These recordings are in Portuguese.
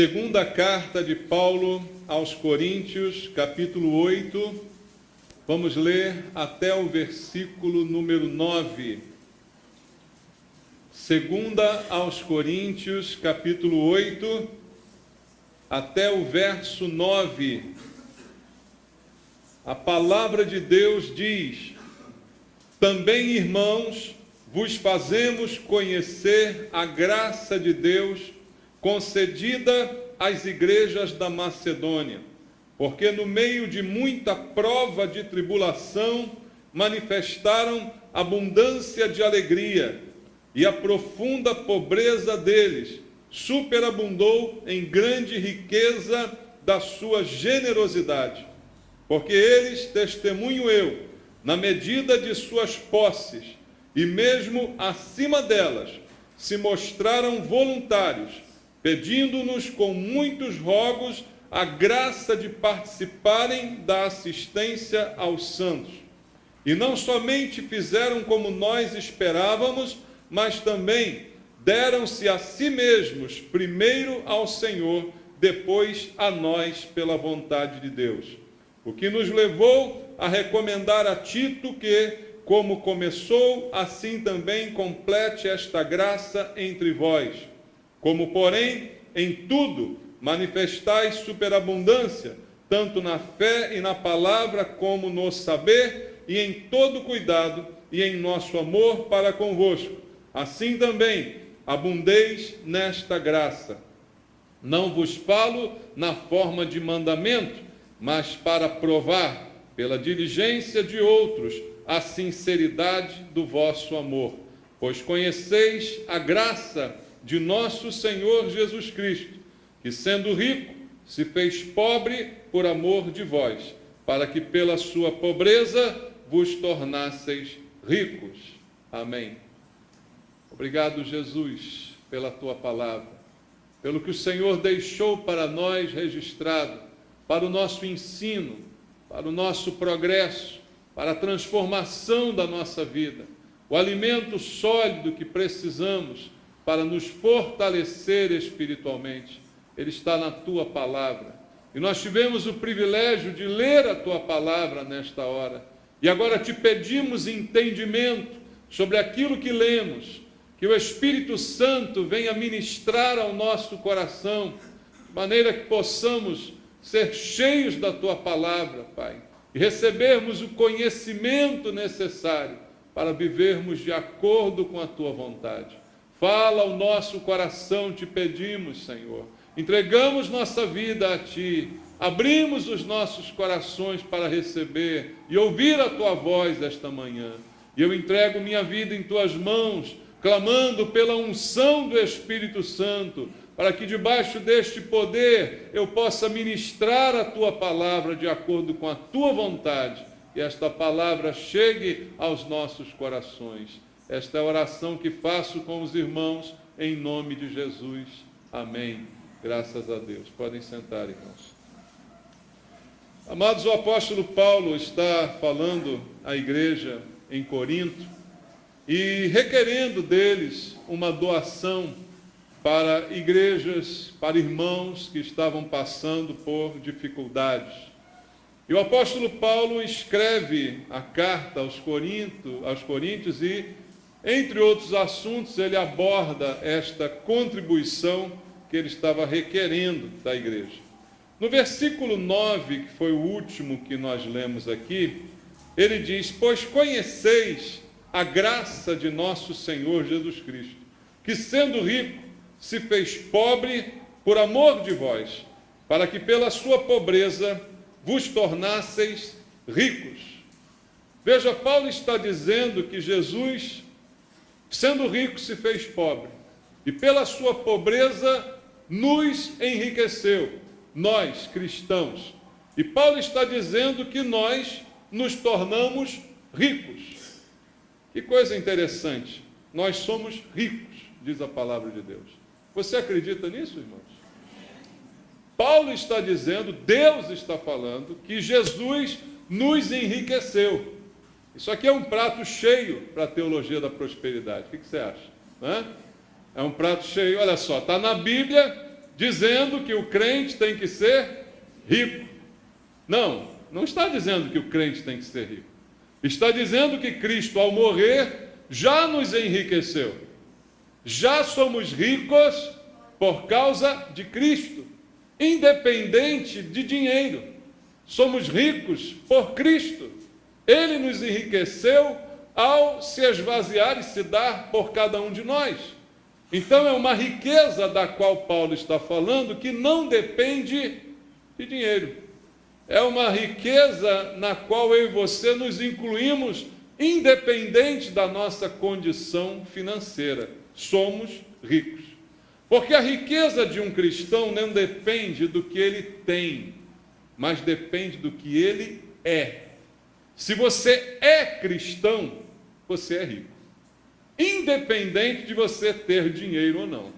Segunda carta de Paulo aos Coríntios, capítulo 8, vamos ler até o versículo número 9. Segunda aos Coríntios, capítulo 8, até o verso 9. A palavra de Deus diz: também, irmãos, vos fazemos conhecer a graça de Deus concedida às igrejas da Macedônia, porque no meio de muita prova de tribulação manifestaram abundância de alegria, e a profunda pobreza deles superabundou em grande riqueza da sua generosidade. Porque eles, testemunho eu, na medida de suas posses, e mesmo acima delas, se mostraram voluntários, pedindo-nos com muitos rogos a graça de participarem da assistência aos santos. E não somente fizeram como nós esperávamos, mas também deram-se a si mesmos, primeiro ao Senhor, depois a nós pela vontade de Deus. O que nos levou a recomendar a Tito que, como começou, assim também complete esta graça entre vós. Como, porém, em tudo manifestais superabundância, tanto na fé e na palavra, como no saber, e em todo cuidado, e em nosso amor para convosco. Assim também abundeis nesta graça. Não vos falo na forma de mandamento, mas para provar, pela diligência de outros, a sinceridade do vosso amor. Pois conheceis a graça de nosso Senhor Jesus Cristo, que sendo rico, se fez pobre por amor de vós, para que pela sua pobreza vos tornasseis ricos. Amém. Obrigado, Jesus, pela tua palavra, pelo que o Senhor deixou para nós registrado, para o nosso ensino, para o nosso progresso, para a transformação da nossa vida, o alimento sólido que precisamos para nos fortalecer espiritualmente. Ele está na tua palavra. E nós tivemos o privilégio de ler a tua palavra nesta hora. E agora te pedimos entendimento sobre aquilo que lemos, que o Espírito Santo venha ministrar ao nosso coração, de maneira que possamos ser cheios da tua palavra, Pai, e recebermos o conhecimento necessário para vivermos de acordo com a tua vontade. Fala ao nosso coração, te pedimos, Senhor. Entregamos nossa vida a ti, abrimos os nossos corações para receber e ouvir a tua voz esta manhã. E eu entrego minha vida em tuas mãos, clamando pela unção do Espírito Santo, para que debaixo deste poder eu possa ministrar a tua palavra de acordo com a tua vontade, e esta palavra chegue aos nossos corações. Esta é a oração que faço com os irmãos, em nome de Jesus. Amém. Graças a Deus. Podem sentar, irmãos. Amados, o apóstolo Paulo está falando à igreja em Corinto e requerendo deles uma doação para igrejas, para irmãos que estavam passando por dificuldades. E o apóstolo Paulo escreve a carta aos Coríntios e, entre outros assuntos, ele aborda esta contribuição que ele estava requerendo da igreja. No versículo 9, que foi o último que nós lemos aqui, ele diz: pois conheceis a graça de nosso Senhor Jesus Cristo, que sendo rico, se fez pobre por amor de vós, para que pela sua pobreza vos tornasseis ricos. Veja, Paulo está dizendo que Jesus, sendo rico, se fez pobre, e pela sua pobreza nos enriqueceu, nós cristãos. E Paulo está dizendo que nós nos tornamos ricos. Que coisa interessante, nós somos ricos, diz a palavra de Deus. Você acredita nisso, irmãos? Paulo está dizendo, Deus está falando, que Jesus nos enriqueceu. Isso aqui é um prato cheio para a teologia da prosperidade. O que você acha? Não é? É um prato cheio, olha só, está na Bíblia dizendo que o crente tem que ser rico. Não está dizendo que o crente tem que ser rico. Está dizendo que Cristo, ao morrer, já nos enriqueceu. Já somos ricos por causa de Cristo, independente de dinheiro. Somos ricos por Cristo. Ele nos enriqueceu ao se esvaziar e se dar por cada um de nós. Então é uma riqueza da qual Paulo está falando que não depende de dinheiro. É uma riqueza na qual eu e você nos incluímos, independente da nossa condição financeira. Somos ricos. Porque a riqueza de um cristão não depende do que ele tem, mas depende do que ele é. Se você é cristão, você é rico. Independente de você ter dinheiro ou não.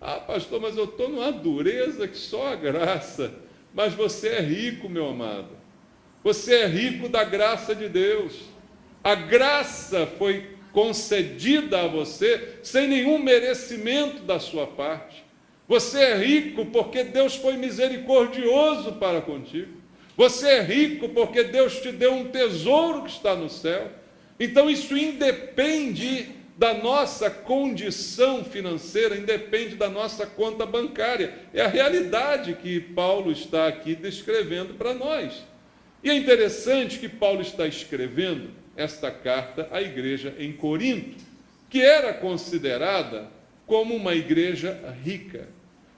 Ah, pastor, mas eu estou numa dureza que só a graça. Mas você é rico, meu amado. Você é rico da graça de Deus. A graça foi concedida a você sem nenhum merecimento da sua parte. Você é rico porque Deus foi misericordioso para contigo. Você é rico porque Deus te deu um tesouro que está no céu. Então isso independe da nossa condição financeira, independe da nossa conta bancária. É a realidade que Paulo está aqui descrevendo para nós. E é interessante que Paulo está escrevendo esta carta à igreja em Corinto, que era considerada como uma igreja rica.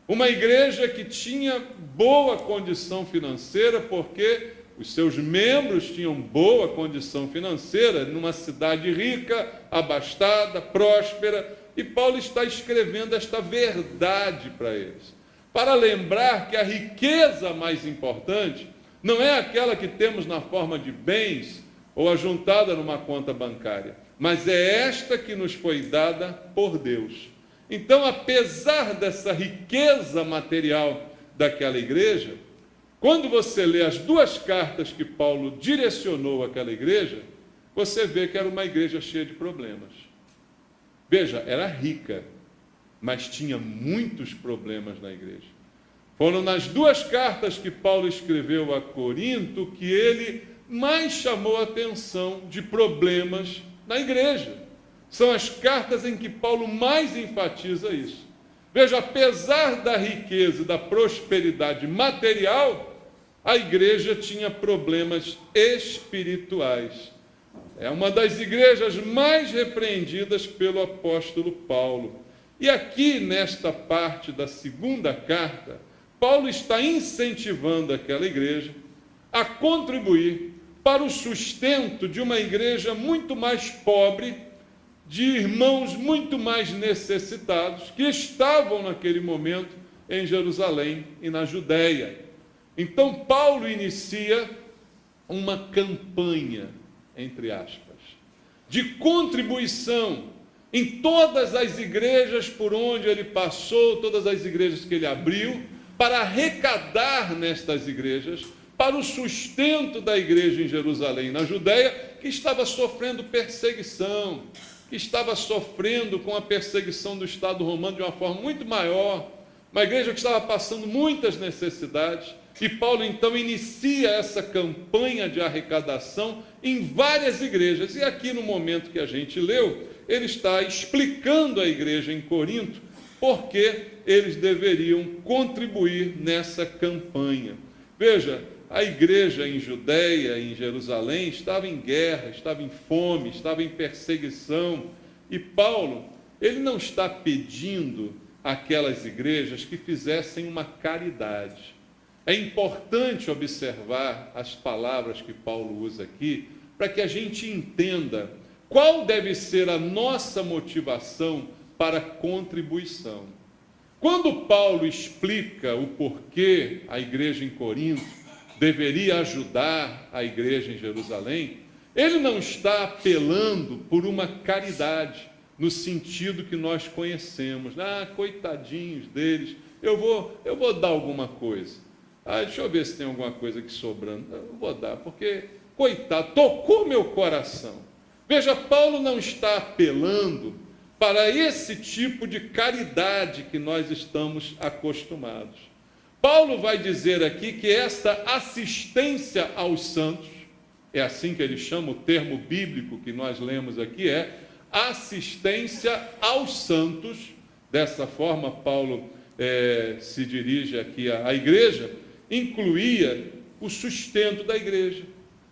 Uma igreja que tinha boa condição financeira, porque os seus membros tinham boa condição financeira, numa cidade rica, abastada, próspera, e Paulo está escrevendo esta verdade para eles, para lembrar que a riqueza mais importante não é aquela que temos na forma de bens ou ajuntada numa conta bancária, mas é esta que nos foi dada por Deus. Então, apesar dessa riqueza material daquela igreja, quando você lê as duas cartas que Paulo direcionou àquela igreja, você vê que era uma igreja cheia de problemas. Veja, era rica, mas tinha muitos problemas na igreja. Foram nas duas cartas que Paulo escreveu a Corinto que ele mais chamou a atenção de problemas na igreja. São as cartas em que Paulo mais enfatiza isso. Veja, apesar da riqueza e da prosperidade material, a igreja tinha problemas espirituais. É uma das igrejas mais repreendidas pelo apóstolo Paulo. E aqui, nesta parte da segunda carta, Paulo está incentivando aquela igreja a contribuir para o sustento de uma igreja muito mais pobre, de irmãos muito mais necessitados, que estavam naquele momento em Jerusalém e na Judéia. Então, Paulo inicia uma campanha, entre aspas, de contribuição em todas as igrejas por onde ele passou, todas as igrejas que ele abriu, para arrecadar nestas igrejas, para o sustento da igreja em Jerusalém, na Judéia, que estava sofrendo perseguição, que estava sofrendo com a perseguição do Estado romano de uma forma muito maior, uma igreja que estava passando muitas necessidades. E Paulo, então, inicia essa campanha de arrecadação em várias igrejas. E aqui, no momento que a gente leu, ele está explicando à igreja em Corinto por que eles deveriam contribuir nessa campanha. Veja, a igreja em Judeia, em Jerusalém, estava em guerra, estava em fome, estava em perseguição. E Paulo, ele não está pedindo àquelas igrejas que fizessem uma caridade. É importante observar as palavras que Paulo usa aqui, para que a gente entenda qual deve ser a nossa motivação para a contribuição. Quando Paulo explica o porquê a igreja em Corinto deveria ajudar a igreja em Jerusalém, ele não está apelando por uma caridade, no sentido que nós conhecemos. Coitadinhos deles, eu vou dar alguma coisa. Deixa eu ver se tem alguma coisa aqui sobrando. Eu vou dar, porque, coitado, tocou meu coração. Veja, Paulo não está apelando para esse tipo de caridade que nós estamos acostumados. Paulo vai dizer aqui que esta assistência aos santos, é assim que ele chama, o termo bíblico que nós lemos aqui é assistência aos santos. Dessa forma, Paulo se dirige aqui à igreja, incluía o sustento da igreja,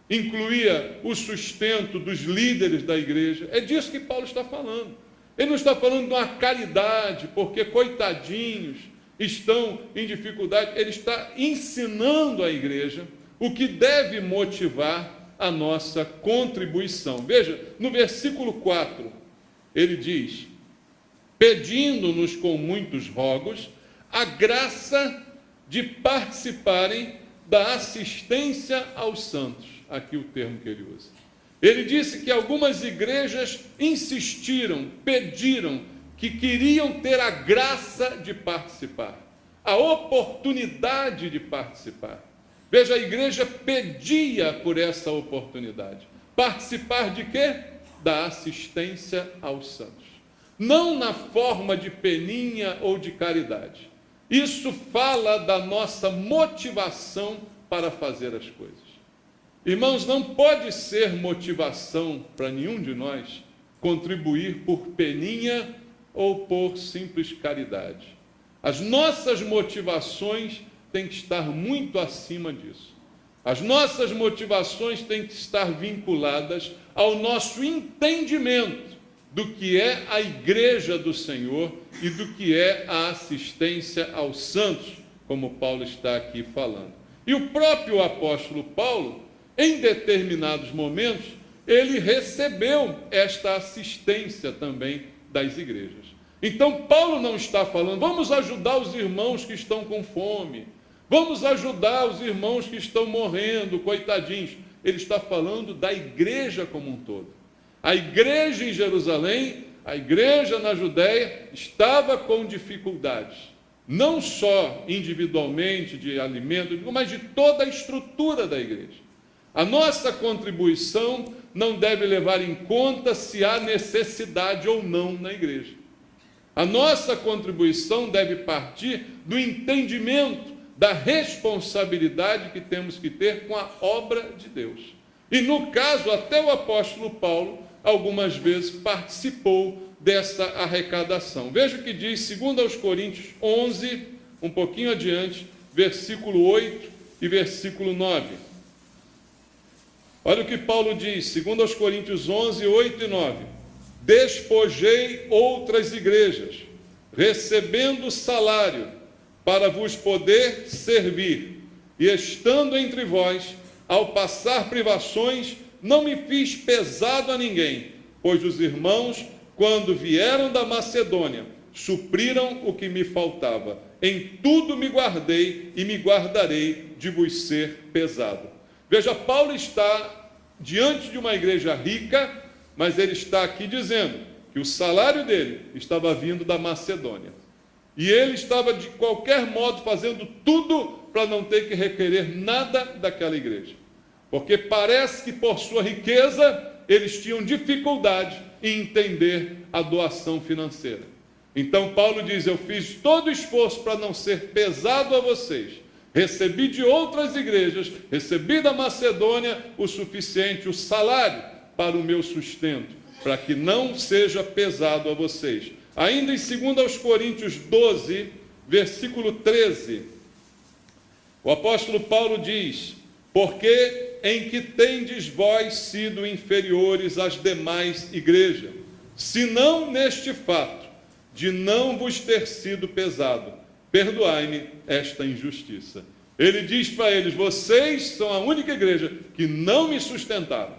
incluía o sustento dos líderes da igreja. É disso que Paulo está falando. Ele não está falando de uma caridade, porque coitadinhos estão em dificuldade. Ele está ensinando à igreja o que deve motivar a nossa contribuição. Veja, no versículo 4, ele diz: pedindo-nos com muitos rogos a graça de participarem da assistência aos santos. Aqui o termo que ele usa. Ele disse que algumas igrejas insistiram, pediram, que queriam ter a graça de participar, a oportunidade de participar. Veja, a igreja pedia por essa oportunidade. Participar de quê? Da assistência aos santos. Não na forma de peninha ou de caridade. Isso fala da nossa motivação para fazer as coisas. Irmãos, não pode ser motivação para nenhum de nós contribuir por peninha ou por simples caridade. As nossas motivações têm que estar muito acima disso. As nossas motivações têm que estar vinculadas ao nosso entendimento do que é a igreja do Senhor e do que é a assistência aos santos, como Paulo está aqui falando. E o próprio apóstolo Paulo, em determinados momentos, ele recebeu esta assistência também das igrejas. Então, Paulo não está falando, vamos ajudar os irmãos que estão com fome, vamos ajudar os irmãos que estão morrendo, coitadinhos. Ele está falando da igreja como um todo. A igreja em Jerusalém, a igreja na Judéia, estava com dificuldades, não só individualmente de alimento, mas de toda a estrutura da igreja. A nossa contribuição não deve levar em conta se há necessidade ou não na igreja. A nossa contribuição deve partir do entendimento da responsabilidade que temos que ter com a obra de Deus. E no caso, até o apóstolo Paulo, algumas vezes participou dessa arrecadação. Veja o que diz 2 Coríntios 11, um pouquinho adiante, versículo 8 e versículo 9. Olha o que Paulo diz, 2 Coríntios 11, 8 e 9. Despojei outras igrejas, recebendo salário, para vos poder servir, e estando entre vós, ao passar privações, não me fiz pesado a ninguém, pois os irmãos, quando vieram da Macedônia, supriram o que me faltava. Em tudo me guardei e me guardarei de vos ser pesado. Veja, Paulo está diante de uma igreja rica, mas ele está aqui dizendo que o salário dele estava vindo da Macedônia. E ele estava, de qualquer modo, fazendo tudo para não ter que requerer nada daquela igreja. Porque parece que, por sua riqueza, eles tinham dificuldade em entender a doação financeira. Então, Paulo diz, eu fiz todo o esforço para não ser pesado a vocês. Recebi de outras igrejas, recebi da Macedônia o suficiente, o salário para o meu sustento, para que não seja pesado a vocês. Ainda em 2 Coríntios 12, versículo 13, o apóstolo Paulo diz, porque em que tendes vós sido inferiores às demais igrejas, senão neste fato, de não vos ter sido pesado, perdoai-me esta injustiça. Ele diz para eles, vocês são a única igreja que não me sustentaram.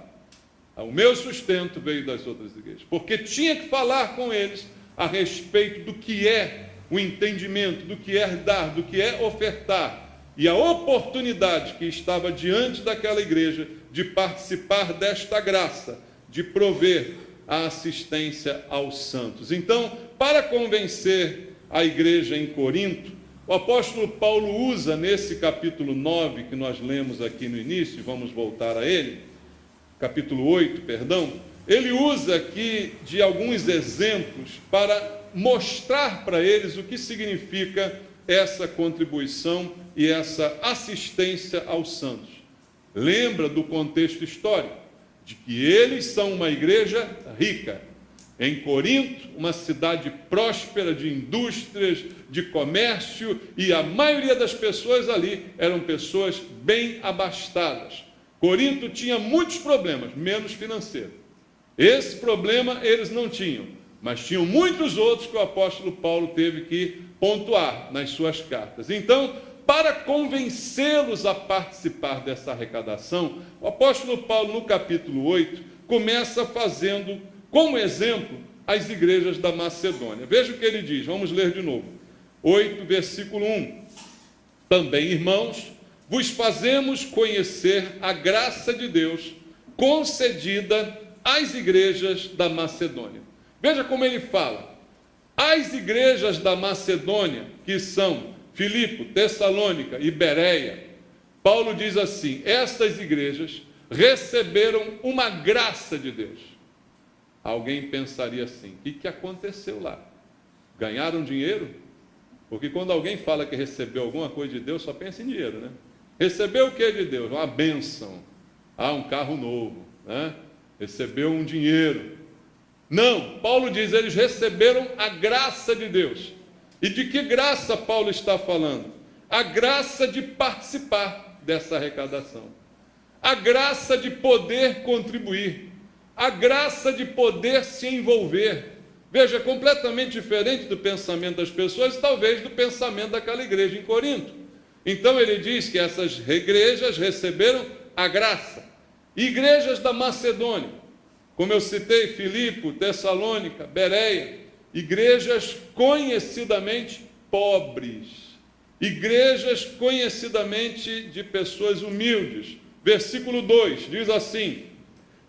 O meu sustento veio das outras igrejas, porque tinha que falar com eles a respeito do que é o entendimento, do que é dar, do que é ofertar, e a oportunidade que estava diante daquela igreja de participar desta graça, de prover a assistência aos santos. Então, para convencer a igreja em Corinto, o apóstolo Paulo usa nesse capítulo 9, que nós lemos aqui no início, vamos voltar a ele, capítulo 8, perdão, ele usa aqui de alguns exemplos para mostrar para eles o que significa essa contribuição e essa assistência aos santos. Lembra do contexto histórico, de que eles são uma igreja rica. Em Corinto, uma cidade próspera de indústrias, de comércio, e a maioria das pessoas ali eram pessoas bem abastadas. Corinto tinha muitos problemas, menos financeiro. Esse problema eles não tinham, mas tinham muitos outros que o apóstolo Paulo teve que pontuar nas suas cartas. Então, para convencê-los a participar dessa arrecadação, o apóstolo Paulo, no capítulo 8, começa fazendo como exemplo as igrejas da Macedônia. Veja o que ele diz, vamos ler de novo. 8, versículo 1. Também, irmãos, vos fazemos conhecer a graça de Deus concedida às igrejas da Macedônia. Veja como ele fala. As igrejas da Macedônia, que são Filipe, Tessalônica e Bereia, Paulo diz assim: estas igrejas receberam uma graça de Deus. Alguém pensaria assim: o que aconteceu lá? Ganharam dinheiro? Porque quando alguém fala que recebeu alguma coisa de Deus, só pensa em dinheiro, né? Recebeu o que de Deus? Uma bênção. Um carro novo, né? Recebeu um dinheiro. Não, Paulo diz, eles receberam a graça de Deus. E de que graça Paulo está falando? A graça de participar dessa arrecadação. A graça de poder contribuir. A graça de poder se envolver. Veja, completamente diferente do pensamento das pessoas, talvez do pensamento daquela igreja em Corinto. Então ele diz que essas igrejas receberam a graça. Igrejas da Macedônia, como eu citei, Filipe, Tessalônica, Bereia, igrejas conhecidamente pobres, igrejas conhecidamente de pessoas humildes. Versículo 2 diz assim: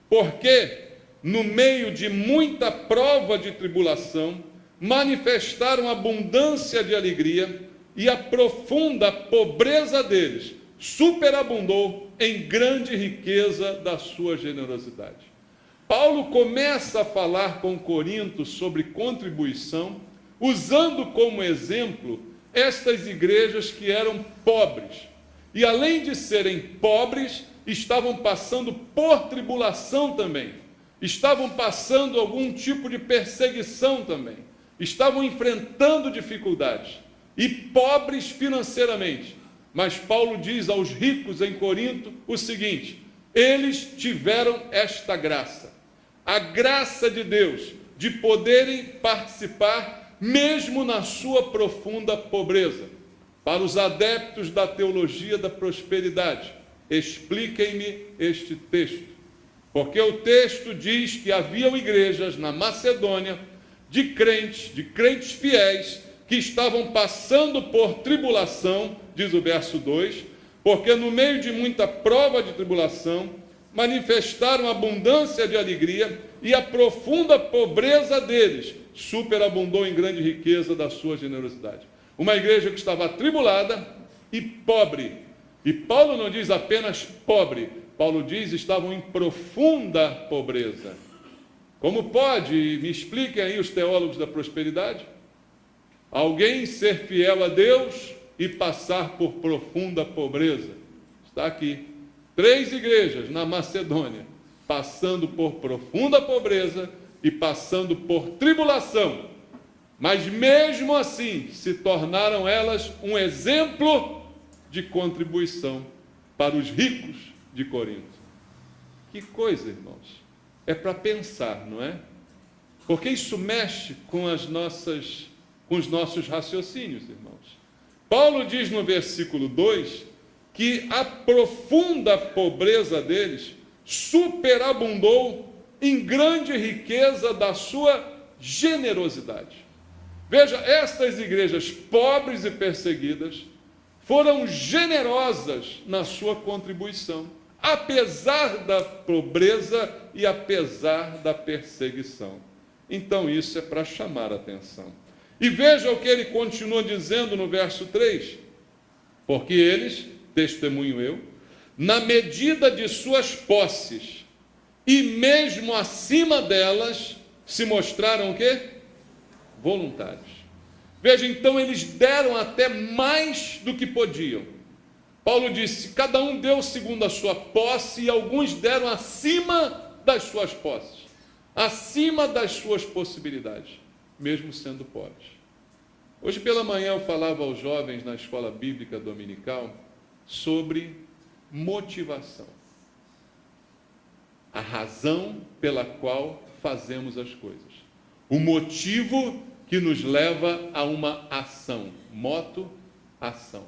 porque no meio de muita prova de tribulação, manifestaram abundância de alegria, e a profunda pobreza deles superabundou em grande riqueza da sua generosidade. Paulo começa a falar com Corinto sobre contribuição, usando como exemplo estas igrejas que eram pobres. E além de serem pobres, estavam passando por tribulação também. Estavam passando algum tipo de perseguição também. Estavam enfrentando dificuldades. E pobres financeiramente. Mas Paulo diz aos ricos em Corinto o seguinte: eles tiveram esta graça. A graça de Deus de poderem participar mesmo na sua profunda pobreza. Para os adeptos da teologia da prosperidade, expliquem-me este texto. Porque o texto diz que haviam igrejas na Macedônia de crentes fiéis, que estavam passando por tribulação, diz o verso 2, porque no meio de muita prova de tribulação, manifestaram abundância de alegria, e a profunda pobreza deles superabundou em grande riqueza da sua generosidade. Uma igreja que estava atribulada e pobre. E Paulo não diz apenas pobre, Paulo diz estavam em profunda pobreza. Como pode, me expliquem aí os teólogos da prosperidade, alguém ser fiel a Deus e passar por profunda pobreza? Está aqui. 3 igrejas na Macedônia, passando por profunda pobreza e passando por tribulação. Mas mesmo assim, se tornaram elas um exemplo de contribuição para os ricos de Corinto. Que coisa, irmãos. É para pensar, não é? Porque isso mexe com os nossos raciocínios, irmãos. Paulo diz no versículo 2 que a profunda pobreza deles superabundou em grande riqueza da sua generosidade. Veja, estas igrejas pobres e perseguidas foram generosas na sua contribuição, apesar da pobreza e apesar da perseguição. Então isso é para chamar a atenção. E veja o que ele continua dizendo no verso 3. Porque eles, testemunho eu, na medida de suas posses, e mesmo acima delas se mostraram o quê? Voluntários. Veja, então eles deram até mais do que podiam. Paulo disse, cada um deu segundo a sua posse, e alguns deram acima das suas posses, acima das suas possibilidades, mesmo sendo pobres. Hoje pela manhã eu falava aos jovens na escola bíblica dominical sobre motivação. A razão pela qual fazemos as coisas. O motivo que nos leva a uma ação. Moto, ação.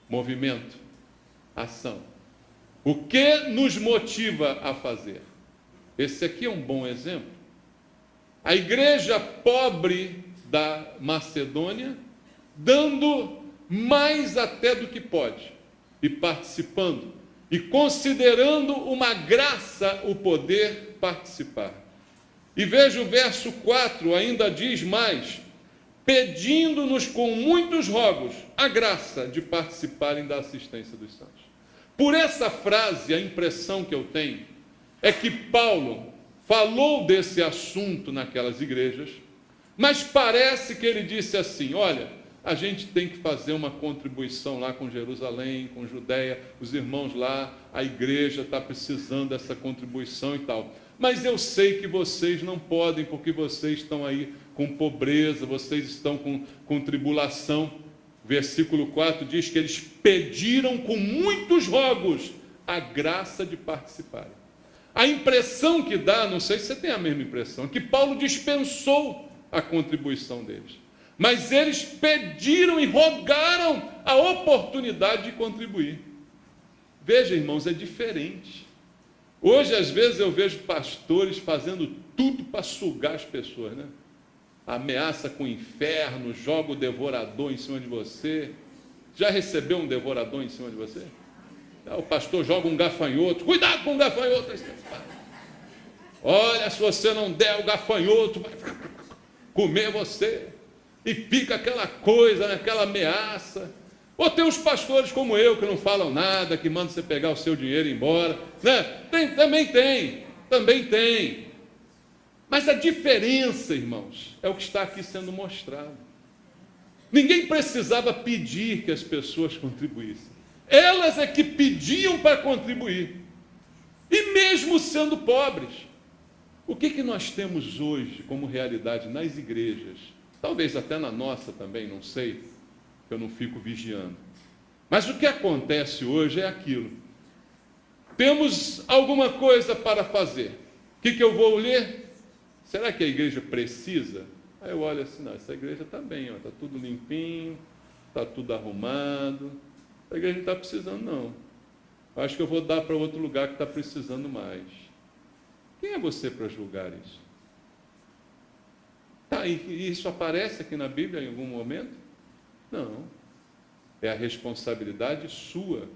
Movimento, ação. O que nos motiva a fazer? Esse aqui é um bom exemplo. A igreja pobre da Macedônia, dando mais até do que pode, e participando, e considerando uma graça o poder participar. E veja o verso 4, ainda diz mais, pedindo-nos com muitos rogos a graça de participarem da assistência dos santos. Por essa frase, a impressão que eu tenho é que Paulo falou desse assunto naquelas igrejas, mas parece que ele disse assim, olha, a gente tem que fazer uma contribuição lá com Jerusalém, com Judeia, os irmãos lá, a igreja está precisando dessa contribuição e tal. Mas eu sei que vocês não podem, porque vocês estão aí com pobreza, vocês estão com tribulação. Versículo 4 diz que eles pediram com muitos rogos a graça de participarem. A impressão que dá, não sei se você tem a mesma impressão, é que Paulo dispensou a contribuição deles. Mas eles pediram e rogaram a oportunidade de contribuir. Veja, irmãos, é diferente. Hoje, às vezes, eu vejo pastores fazendo tudo para sugar as pessoas, né? Ameaça com o inferno, joga o devorador em cima de você. Já recebeu um devorador em cima de você? O pastor joga um gafanhoto. Cuidado com o gafanhoto. Olha, se você não der o gafanhoto, vai comer você. E fica aquela coisa, aquela ameaça. Ou tem uns pastores como eu, que não falam nada, que mandam você pegar o seu dinheiro e ir embora. Né? Também tem. Mas a diferença, irmãos, é o que está aqui sendo mostrado. Ninguém precisava pedir que as pessoas contribuíssem. Elas é que pediam para contribuir. E mesmo sendo pobres. O que nós temos hoje como realidade nas igrejas? Talvez até na nossa também, não sei, eu não fico vigiando. Mas o que acontece hoje é aquilo. Temos alguma coisa para fazer. O que eu vou ler? Será que a igreja precisa? Aí eu olho assim, não, essa igreja está bem, está tudo limpinho, está tudo arrumado. A igreja não está precisando, não. Eu acho que eu vou dar para outro lugar que está precisando mais. Quem é você para julgar isso? Tá, e isso aparece aqui na Bíblia em algum momento? Não. É a responsabilidade sua,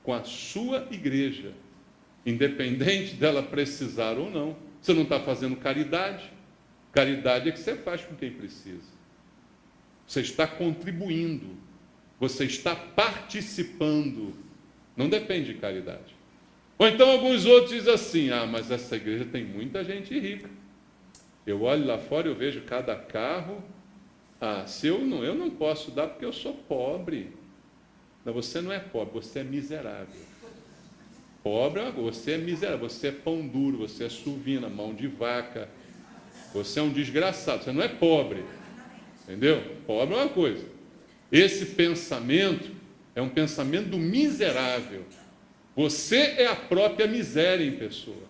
com a sua igreja, independente dela precisar ou não. Você não está fazendo caridade. Caridade é que você faz com quem precisa. Você está contribuindo. Você está participando. Não depende de caridade. Ou então alguns outros dizem assim, mas essa igreja tem muita gente rica. Eu olho lá fora e eu vejo cada carro. Se eu não posso dar porque eu sou pobre. Não, você não é pobre, você é miserável. Pobre, você é miserável, você é pão duro, você é suvina, mão de vaca. Você é um desgraçado, você não é pobre. Entendeu? Pobre é uma coisa. Esse pensamento é um pensamento do miserável. Você é a própria miséria em pessoa.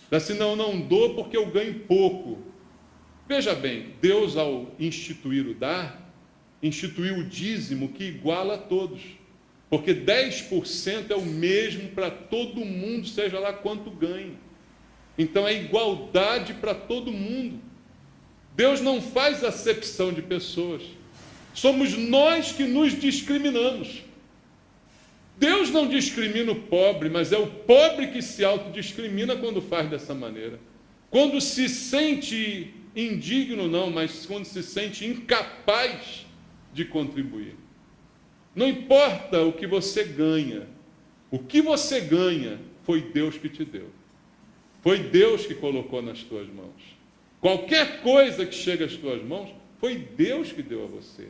Assim, não dou porque eu ganho pouco. Veja bem, Deus, ao instituir o dar, instituiu o dízimo que iguala a todos. Porque 10% é o mesmo para todo mundo, seja lá quanto ganhe. Então é igualdade para todo mundo. Deus não faz acepção de pessoas. Somos nós que nos discriminamos. Deus não discrimina o pobre, mas é o pobre que se autodiscrimina quando faz dessa maneira. Quando se sente indigno, não, mas quando se sente incapaz de contribuir. Não importa o que você ganha foi Deus que te deu. Foi Deus que colocou nas tuas mãos. Qualquer coisa que chega às tuas mãos, foi Deus que deu a você.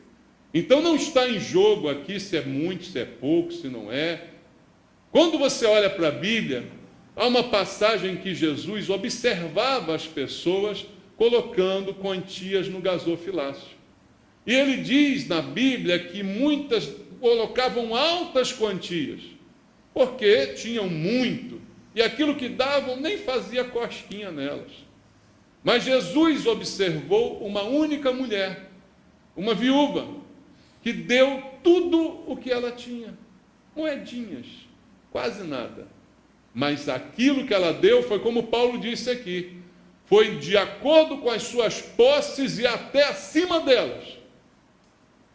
Então não está em jogo aqui se é muito, se é pouco, se não é. Quando você olha para a Bíblia, há uma passagem em que Jesus observava as pessoas colocando quantias no gasofilácio. E ele diz na Bíblia que muitas colocavam altas quantias, porque tinham muito, e aquilo que davam nem fazia cosquinha nelas. Mas Jesus observou uma única mulher, uma viúva, que deu tudo o que ela tinha, moedinhas, quase nada. Mas aquilo que ela deu foi como Paulo disse aqui, foi de acordo com as suas posses e até acima delas.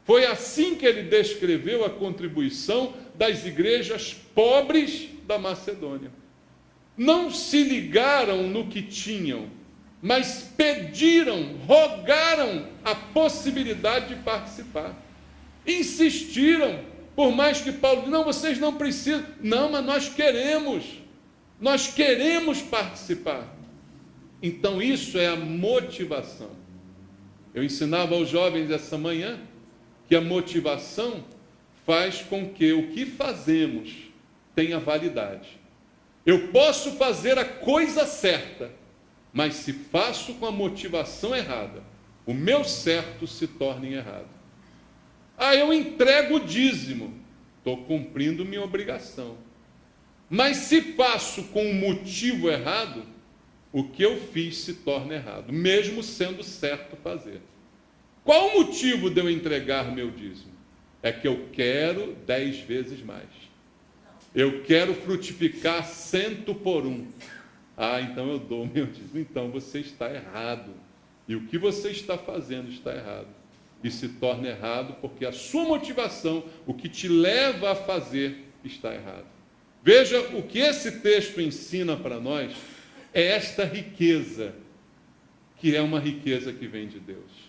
Foi assim que ele descreveu a contribuição das igrejas pobres da Macedônia. Não se ligaram no que tinham, mas pediram, rogaram a possibilidade de participar. Insistiram, por mais que Paulo disse, não, vocês não precisam. Não, mas nós queremos participar. Então isso é a motivação. Eu ensinava aos jovens essa manhã que a motivação faz com que o que fazemos tenha validade. Eu posso fazer a coisa certa, mas se faço com a motivação errada, o meu certo se torna errado. Eu entrego o dízimo, estou cumprindo minha obrigação. Mas se faço com o motivo errado, o que eu fiz se torna errado, mesmo sendo certo fazer. Qual o motivo de eu entregar meu dízimo? É que eu quero 10 vezes mais. Eu quero frutificar 100 por 1. Então eu dou meu dízimo. Então você está errado. E o que você está fazendo está errado. E se torna errado porque a sua motivação, o que te leva a fazer, está errado. Veja o que esse texto ensina para nós, é esta riqueza, que é uma riqueza que vem de Deus.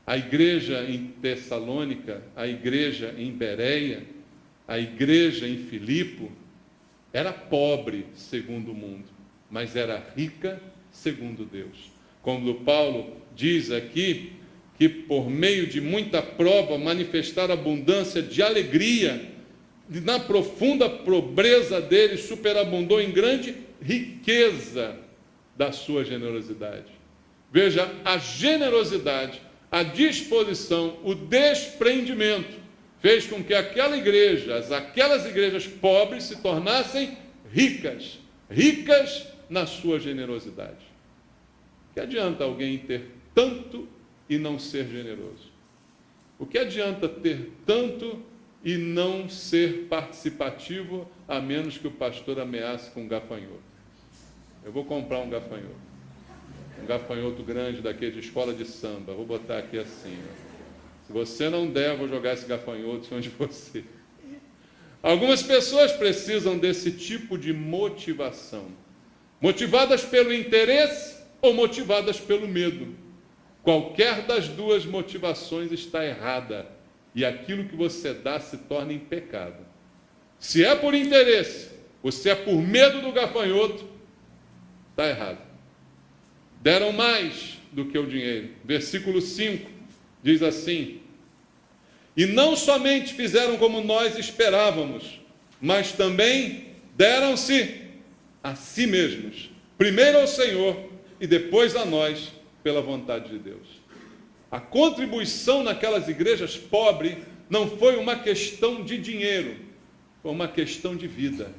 A igreja em Tessalônica, a igreja em Bereia, a igreja em Filipo, era pobre segundo o mundo, mas era rica segundo Deus. Como Paulo diz aqui, que por meio de muita prova manifestar abundância de alegria, na profunda pobreza dele superabundou em grande riqueza da sua generosidade. Veja, a generosidade, a disposição, o desprendimento fez com que aquelas igrejas pobres se tornassem ricas, ricas na sua generosidade. Que adianta alguém ter tanto e não ser generoso? O que adianta ter tanto e não ser participativo, a menos que o pastor ameace com um gafanhoto? Eu vou comprar um gafanhoto grande daquele de escola de samba, vou botar aqui assim, se você não der, eu vou jogar esse gafanhoto em cima de você. Algumas pessoas precisam desse tipo de motivação, motivadas pelo interesse ou motivadas pelo medo. Qualquer das duas motivações está errada, e aquilo que você dá se torna em pecado. Se é por interesse, ou se é por medo do gafanhoto, está errado. Deram mais do que o dinheiro. Versículo 5 diz assim: e não somente fizeram como nós esperávamos, mas também deram-se a si mesmos, primeiro ao Senhor e depois a nós, pela vontade de Deus. A contribuição naquelas igrejas pobres não foi uma questão de dinheiro, foi uma questão de vida.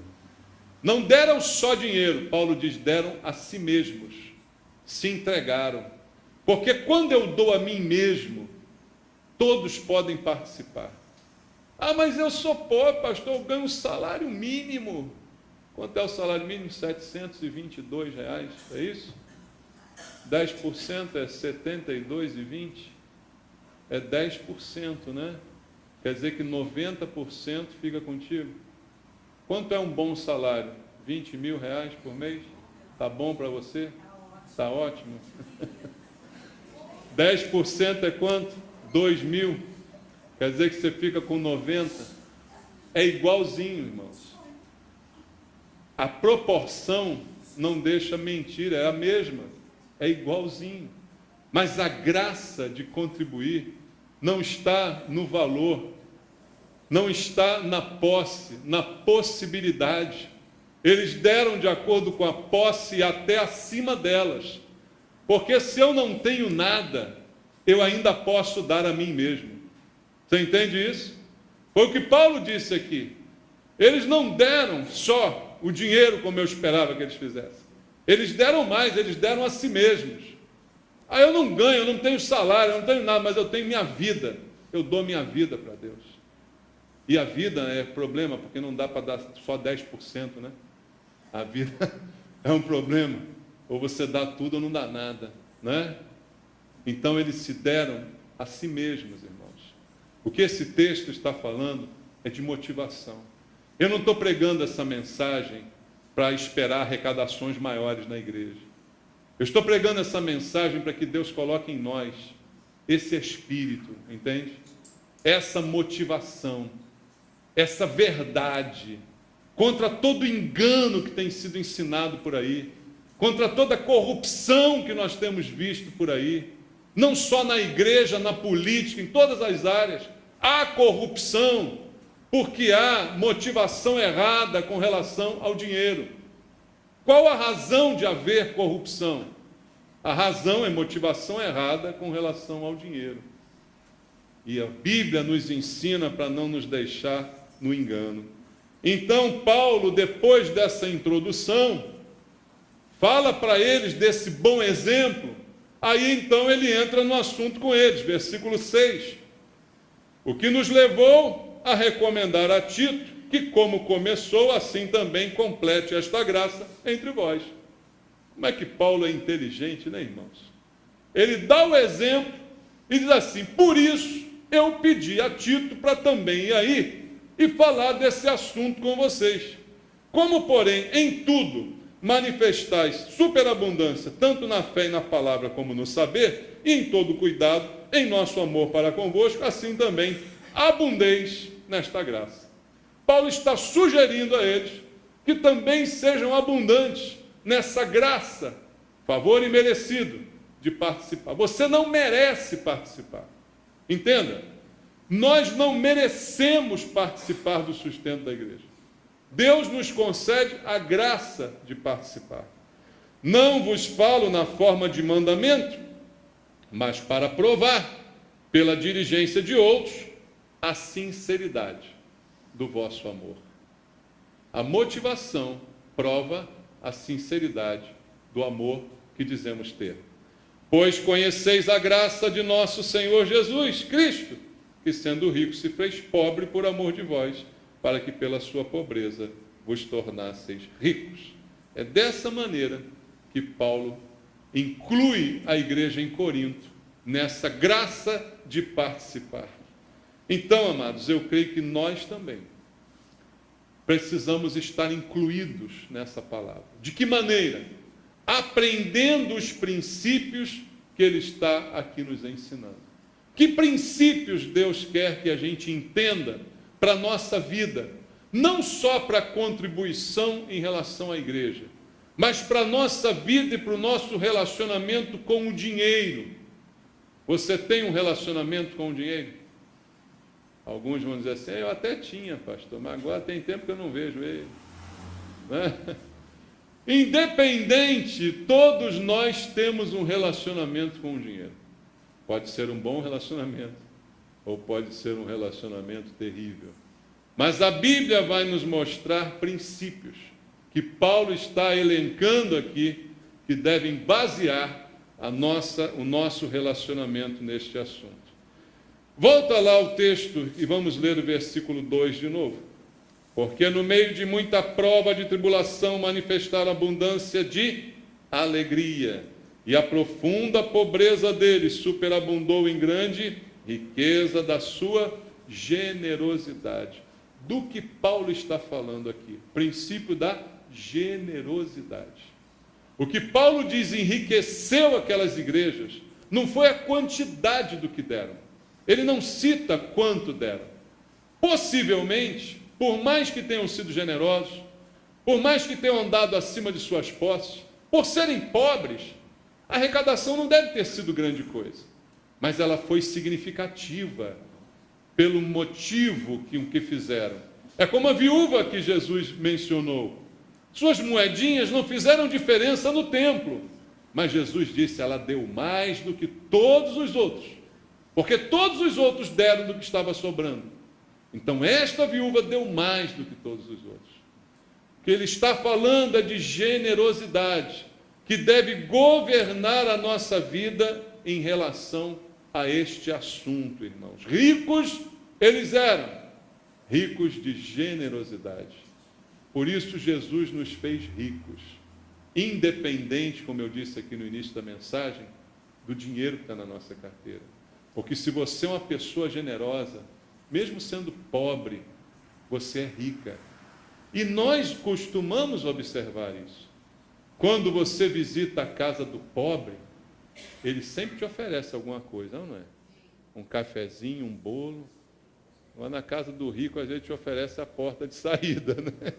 Não deram só dinheiro, Paulo diz, deram a si mesmos, se entregaram. Porque quando eu dou a mim mesmo, todos podem participar. Mas eu sou pobre, pastor, eu ganho um salário mínimo. Quanto é o salário mínimo? R$722, é isso? 10% é 72,20? É 10%, né? Quer dizer que 90% fica contigo. Quanto é um bom salário? R$20 mil por mês? Tá bom para você? Tá ótimo. 10% é quanto? 2 mil. Quer dizer que você fica com 90. É igualzinho, irmãos. A proporção não deixa mentir, é a mesma, é igualzinho. Mas a graça de contribuir não está no valor, não está na posse, na possibilidade. Eles deram de acordo com a posse e até acima delas. Porque se eu não tenho nada, eu ainda posso dar a mim mesmo. Você entende isso? Foi o que Paulo disse aqui. Eles não deram só o dinheiro como eu esperava que eles fizessem. Eles deram mais, eles deram a si mesmos. Eu não ganho, eu não tenho salário, eu não tenho nada, mas eu tenho minha vida. Eu dou minha vida para Deus. E a vida é problema, porque não dá para dar só 10%, né? A vida é um problema. Ou você dá tudo ou não dá nada, né? Então eles se deram a si mesmos, irmãos. O que esse texto está falando é de motivação. Eu não estou pregando essa mensagem para esperar arrecadações maiores na igreja. Eu estou pregando essa mensagem para que Deus coloque em nós esse espírito, entende? Essa motivação, essa verdade, contra todo engano que tem sido ensinado por aí, contra toda corrupção que nós temos visto por aí, não só na igreja, na política, em todas as áreas. Há corrupção, porque há motivação errada com relação ao dinheiro. Qual a razão de haver corrupção? A razão é motivação errada com relação ao dinheiro. E a Bíblia nos ensina para não nos deixar no engano. Então, Paulo, depois dessa introdução, fala para eles desse bom exemplo. Aí, então, ele entra no assunto com eles. Versículo 6. O que nos levou a recomendar a Tito que, como começou, assim também complete esta graça entre vós. Como é que Paulo é inteligente, né, irmãos? Ele dá o exemplo e diz assim: por isso eu pedi a Tito para também ir aí e falar desse assunto com vocês. Como, porém, em tudo manifestais superabundância, tanto na fé e na palavra como no saber, e em todo cuidado, em nosso amor para convosco, assim também abundeis nesta graça. Paulo está sugerindo a eles que também sejam abundantes nessa graça, favor imerecido de participar. Você não merece participar. Entenda? Nós não merecemos participar do sustento da igreja. Deus nos concede a graça de participar. Não vos falo na forma de mandamento, mas para provar, pela diligência de outros, a sinceridade do vosso amor. A motivação prova a sinceridade do amor que dizemos ter. Pois conheceis a graça de nosso Senhor Jesus Cristo, que sendo rico se fez pobre por amor de vós, para que pela sua pobreza vos tornasseis ricos. É dessa maneira que Paulo inclui a igreja em Corinto nessa graça de participar. Então, amados, eu creio que nós também precisamos estar incluídos nessa palavra. De que maneira? Aprendendo os princípios que ele está aqui nos ensinando. Que princípios Deus quer que a gente entenda para a nossa vida? Não só para a contribuição em relação à igreja, mas para a nossa vida e para o nosso relacionamento com o dinheiro. Você tem um relacionamento com o dinheiro? Alguns vão dizer assim: eu até tinha, pastor, mas agora tem tempo que eu não vejo ele. Né? Independente, todos nós temos um relacionamento com o dinheiro. Pode ser um bom relacionamento, ou pode ser um relacionamento terrível. Mas a Bíblia vai nos mostrar princípios que Paulo está elencando aqui, que devem basear o nosso relacionamento neste assunto. Volta lá ao texto e vamos ler o versículo 2 de novo. Porque no meio de muita prova de tribulação manifestaram abundância de alegria, e a profunda pobreza deles superabundou em grande riqueza da sua generosidade. Do que Paulo está falando aqui? Princípio da generosidade. O que Paulo diz enriqueceu aquelas igrejas não foi a quantidade do que deram. Ele não cita quanto deram. Possivelmente, por mais que tenham sido generosos, Por mais que tenham andado acima de suas posses, por serem pobres, a arrecadação não deve ter sido grande coisa, mas ela foi significativa pelo motivo que fizeram. É como a viúva que Jesus mencionou. Suas moedinhas não fizeram diferença no templo, mas Jesus disse, ela deu mais do que todos os outros, porque todos os outros deram do que estava sobrando. Então esta viúva deu mais do que todos os outros. O que ele está falando é de generosidade, que deve governar a nossa vida em relação a este assunto, irmãos. Ricos eles eram, ricos de generosidade. Por isso Jesus nos fez ricos, independente, como eu disse aqui no início da mensagem, do dinheiro que está na nossa carteira. Porque se você é uma pessoa generosa, mesmo sendo pobre, você é rica. E nós costumamos observar isso. Quando você visita a casa do pobre, ele sempre te oferece alguma coisa, não é? Um cafezinho, um bolo. Lá na casa do rico, às vezes te oferece a porta de saída, né?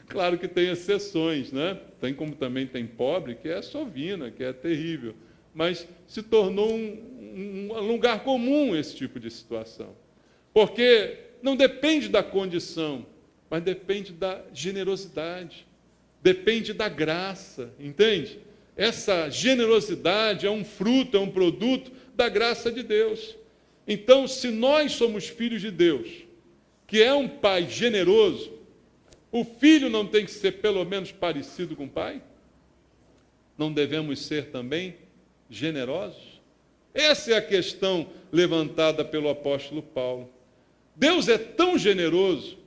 Claro que tem exceções, né? Tem como também tem pobre que é sovina, que é terrível. Mas se tornou um lugar comum esse tipo de situação. Porque não depende da condição, mas depende da generosidade, depende da graça, entende? Essa generosidade é um fruto, é um produto da graça de Deus. Então, se nós somos filhos de Deus, que é um pai generoso, o filho não tem que ser pelo menos parecido com o pai? Não devemos ser também generosos? Essa é a questão levantada pelo apóstolo Paulo. Deus é tão generoso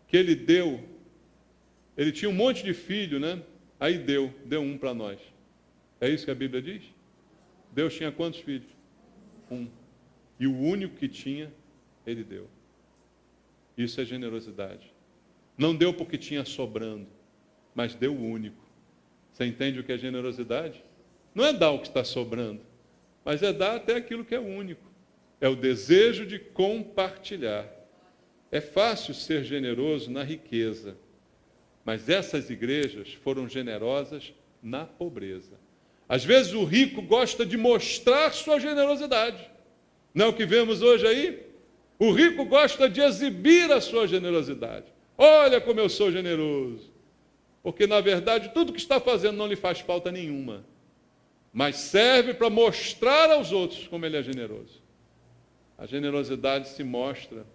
que ele tinha um monte de filho, né? Aí deu um para nós. É isso que a Bíblia diz? Deus tinha quantos filhos? Um. E o único que tinha, ele deu. Isso é generosidade. Não deu porque tinha sobrando, mas deu o único. Você entende o que é generosidade? Não é dar o que está sobrando, mas é dar até aquilo que é único. É o desejo de compartilhar. É fácil ser generoso na riqueza, mas essas igrejas foram generosas na pobreza. Às vezes o rico gosta de mostrar sua generosidade. Não é o que vemos hoje aí? O rico gosta de exibir a sua generosidade. Olha como eu sou generoso. Porque, na verdade, tudo que está fazendo não lhe faz falta nenhuma. Mas serve para mostrar aos outros como ele é generoso. A generosidade se mostra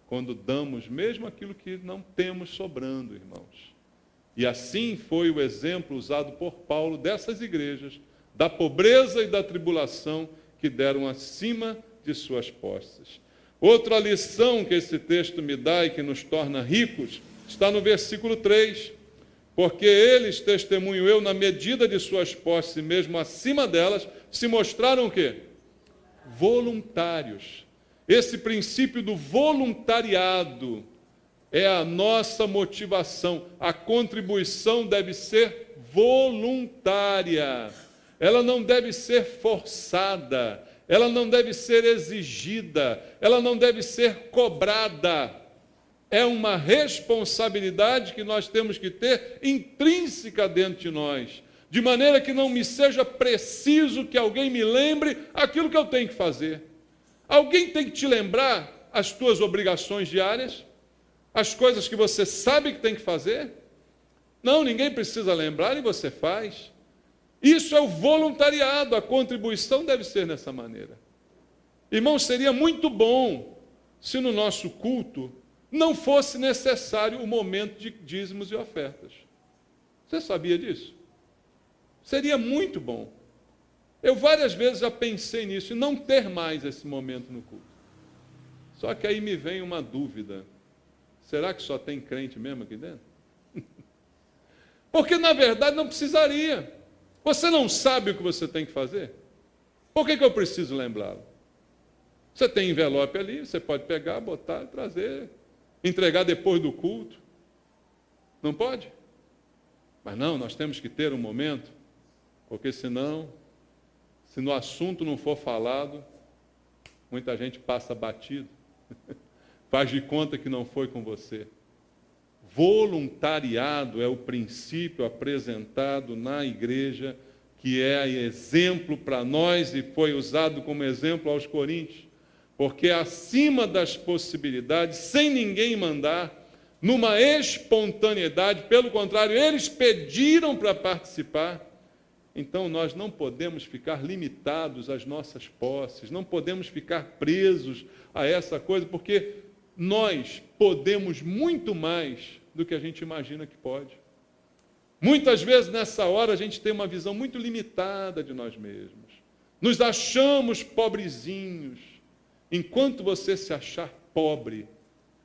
quando damos mesmo aquilo que não temos sobrando, irmãos. E assim foi o exemplo usado por Paulo dessas igrejas, da pobreza e da tribulação que deram acima de suas posses. Outra lição que esse texto me dá e que nos torna ricos está no versículo 3. Porque eles, testemunho eu, na medida de suas posses, mesmo acima delas, se mostraram o quê? Voluntários. Esse princípio do voluntariado é a nossa motivação. A contribuição deve ser voluntária. Ela não deve ser forçada. Ela não deve ser exigida. Ela não deve ser cobrada. É uma responsabilidade que nós temos que ter intrínseca dentro de nós, de maneira que não me seja preciso que alguém me lembre aquilo que eu tenho que fazer. Alguém tem que te lembrar as tuas obrigações diárias, as coisas que você sabe que tem que fazer? Não, ninguém precisa lembrar e você faz. Isso é o voluntariado, a contribuição deve ser dessa maneira. Irmão, seria muito bom se no nosso culto não fosse necessário o momento de dízimos e ofertas. Você sabia disso? Seria muito bom. Eu várias vezes já pensei nisso, e não ter mais esse momento no culto. Só que aí me vem uma dúvida. Será que só tem crente mesmo aqui dentro? Porque, na verdade, não precisaria. Você não sabe o que você tem que fazer? Por que eu preciso lembrá-lo? Você tem envelope ali, você pode pegar, botar e trazer, entregar depois do culto. Não pode? Mas não, nós temos que ter um momento, porque senão, se no assunto não for falado, muita gente passa batido, faz de conta que não foi com você. voluntariado é o princípio apresentado na igreja, que é exemplo para nós e foi usado como exemplo aos coríntios, porque acima das possibilidades, sem ninguém mandar, numa espontaneidade, pelo contrário, eles pediram para participar. Então nós não podemos ficar limitados às nossas posses, não podemos ficar presos a essa coisa, porque nós podemos muito mais do que a gente imagina que pode. Muitas vezes nessa hora a gente tem uma visão muito limitada de nós mesmos. Nos achamos pobrezinhos. Enquanto você se achar pobre,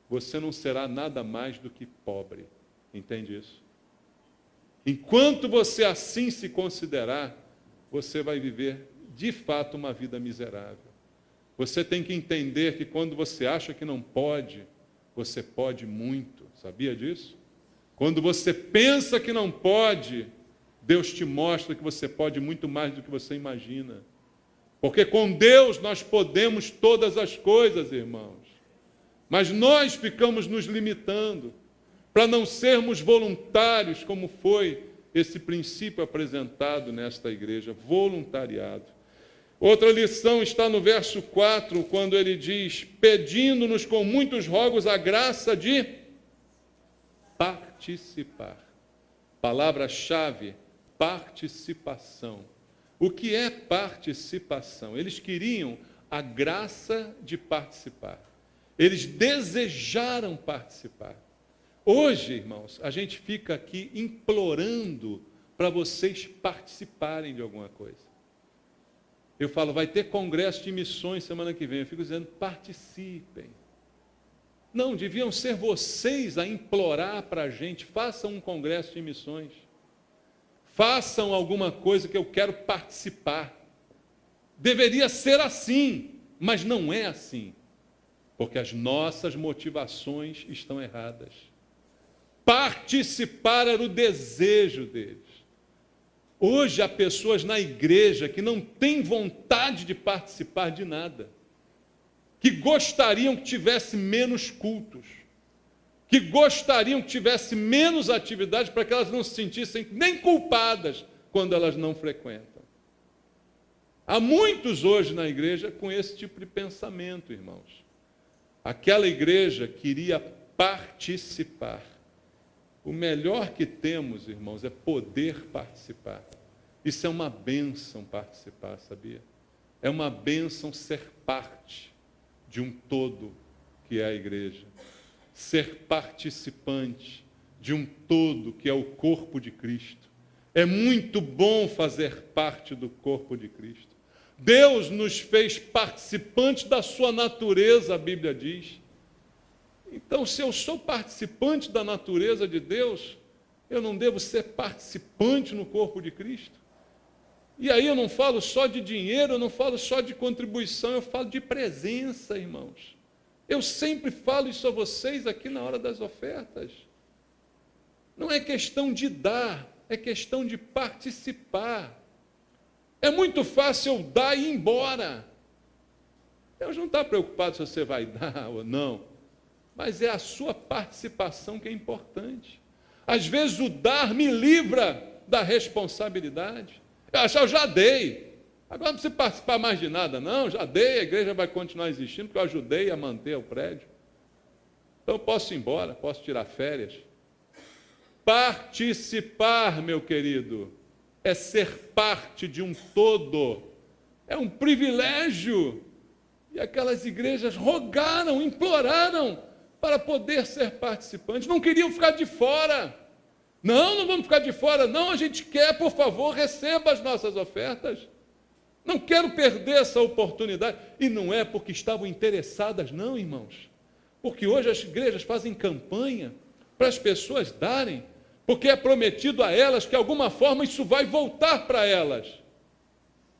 você não será nada mais do que pobre. Entende isso? Enquanto você assim se considerar, você vai viver de fato uma vida miserável. Você tem que entender que quando você acha que não pode, você pode muito. Sabia disso? Quando você pensa que não pode, Deus te mostra que você pode muito mais do que você imagina. Porque com Deus nós podemos todas as coisas, irmãos. Mas nós ficamos nos limitando para não sermos voluntários, como foi esse princípio apresentado nesta igreja, voluntariado. Outra lição está no verso 4, quando ele diz, pedindo-nos com muitos rogos a graça de participar. Palavra-chave, participação. O que é participação? Eles queriam a graça de participar. Eles desejaram participar. Hoje, irmãos, a gente fica aqui implorando para vocês participarem de alguma coisa. Eu falo, vai ter congresso de missões semana que vem. Eu fico dizendo, participem. Não, deviam ser vocês a implorar para a gente, façam um congresso de missões. Façam alguma coisa que eu quero participar. Deveria ser assim, mas não é assim. Porque as nossas motivações estão erradas. Participar era o desejo deles. Hoje há pessoas na igreja que não têm vontade de participar de nada, que gostariam que tivesse menos cultos, que gostariam que tivesse menos atividades para que elas não se sentissem nem culpadas quando elas não frequentam. Há muitos hoje na igreja com esse tipo de pensamento, irmãos. Aquela igreja queria participar. O melhor que temos, irmãos, é poder participar. Isso é uma bênção participar, sabia? É uma bênção ser parte de um todo que é a igreja. Ser participante de um todo que é o corpo de Cristo. É muito bom fazer parte do corpo de Cristo. Deus nos fez participantes da sua natureza, a Bíblia diz. Então, se eu sou participante da natureza de Deus, eu não devo ser participante no corpo de Cristo? E aí eu não falo só de dinheiro, eu não falo só de contribuição, eu falo de presença, irmãos. Eu sempre falo isso a vocês aqui na hora das ofertas. Não é questão de dar, é questão de participar. É muito fácil eu dar e ir embora. Deus não está preocupado se você vai dar ou não. Mas é a sua participação que é importante. Às vezes o dar me livra da responsabilidade. Eu já dei. Agora não precisa participar mais de nada, não. Já dei, a igreja vai continuar existindo, porque eu ajudei a manter o prédio. Então eu posso ir embora, posso tirar férias. Participar, meu querido, é ser parte de um todo. É um privilégio. E aquelas igrejas rogaram, imploraram para poder ser participantes. Não queriam ficar de fora. Não vamos ficar de fora. Não, a gente quer, por favor, receba as nossas ofertas. Não quero perder essa oportunidade. E não é porque estavam interessadas, não, irmãos. Porque hoje as igrejas fazem campanha para as pessoas darem, porque é prometido a elas que, de alguma forma, isso vai voltar para elas.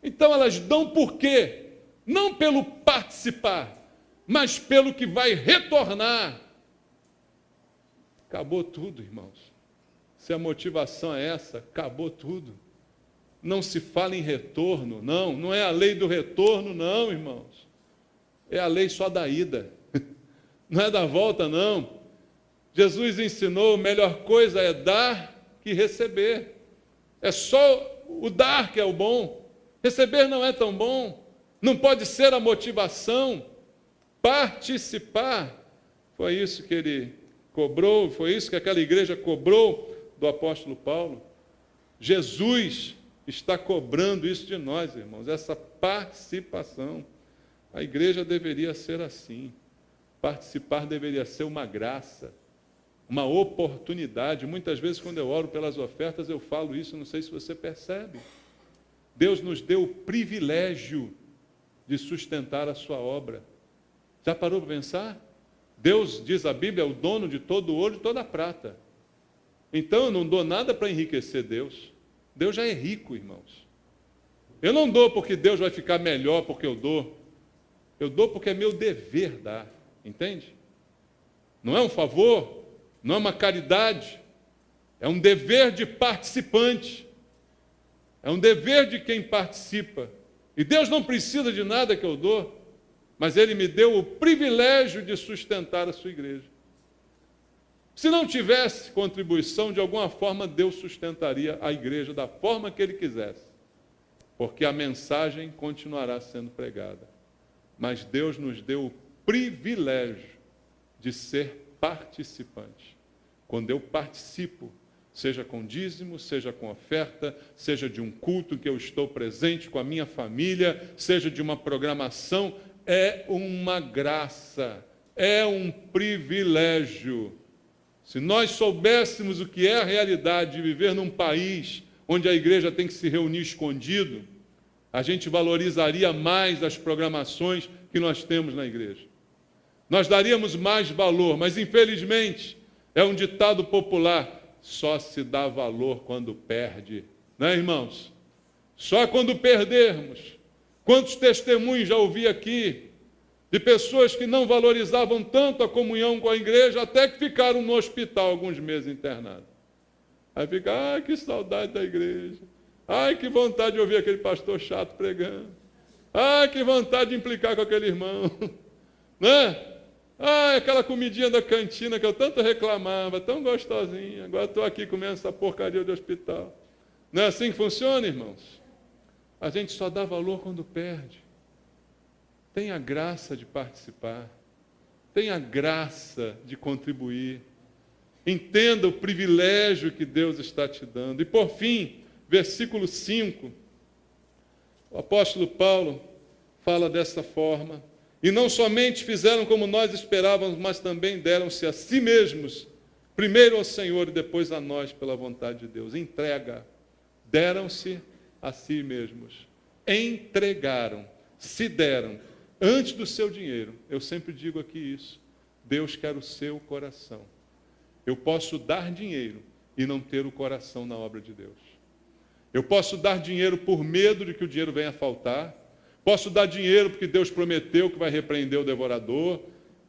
Então, elas dão por quê? Não pelo participar, mas pelo que vai retornar. Acabou tudo, irmãos. Se a motivação é essa, acabou tudo. Não se fala em retorno, não é a lei do retorno, não, irmãos. É a lei só da ida, não é da volta, não. Jesus ensinou, a melhor coisa é dar que receber. É só o dar que é o bom. Receber não é tão bom. Não pode ser a motivação. Participar. Foi isso que ele cobrou, foi isso que aquela igreja cobrou do apóstolo Paulo. Jesus está cobrando isso de nós, irmãos, essa participação. A igreja deveria ser assim. Participar deveria ser uma graça, uma oportunidade. Muitas vezes, quando eu oro pelas ofertas, eu falo isso, não sei se você percebe. Deus nos deu o privilégio de sustentar a sua obra. Já parou para pensar? Deus, diz a Bíblia, é o dono de todo o ouro e de toda a prata. Então, eu não dou nada para enriquecer Deus. Deus já é rico, irmãos. Eu não dou porque Deus vai ficar melhor porque eu dou. Eu dou porque é meu dever dar. Entende? Não é um favor, não é uma caridade. É um dever de participante. É um dever de quem participa. E Deus não precisa de nada que eu dou, mas Ele me deu o privilégio de sustentar a sua igreja. Se não tivesse contribuição, de alguma forma Deus sustentaria a igreja da forma que Ele quisesse, porque a mensagem continuará sendo pregada. Mas Deus nos deu o privilégio de ser participante. Quando eu participo, seja com dízimo, seja com oferta, seja de um culto que eu estou presente com a minha família, seja de uma programação, é uma graça, é um privilégio. Se nós soubéssemos o que é a realidade de viver num país onde a igreja tem que se reunir escondido, a gente valorizaria mais as programações que nós temos na igreja. Nós daríamos mais valor, mas infelizmente é um ditado popular: só se dá valor quando perde, né, irmãos? Só quando perdermos. Quantos testemunhos já ouvi aqui de pessoas que não valorizavam tanto a comunhão com a igreja, até que ficaram no hospital alguns meses internados. Aí fica, ai, que saudade da igreja. Ai, que vontade de ouvir aquele pastor chato pregando. Ai, que vontade de implicar com aquele irmão. Né? Ai, aquela comidinha da cantina que eu tanto reclamava, tão gostosinha. Agora estou aqui comendo essa porcaria de hospital. Não é assim que funciona, irmãos? A gente só dá valor quando perde. Tenha a graça de participar. Tenha a graça de contribuir. Entenda o privilégio que Deus está te dando. E por fim, versículo 5, o apóstolo Paulo fala dessa forma: e não somente fizeram como nós esperávamos, mas também deram-se a si mesmos, primeiro ao Senhor e depois a nós, pela vontade de Deus. Entrega. Deram-se a si mesmos. Entregaram, se deram, antes do seu dinheiro. Eu sempre digo aqui isso. Deus quer o seu coração. Eu posso dar dinheiro e não ter o coração na obra de Deus. Eu posso dar dinheiro por medo de que o dinheiro venha a faltar. Posso dar dinheiro porque Deus prometeu que vai repreender o devorador.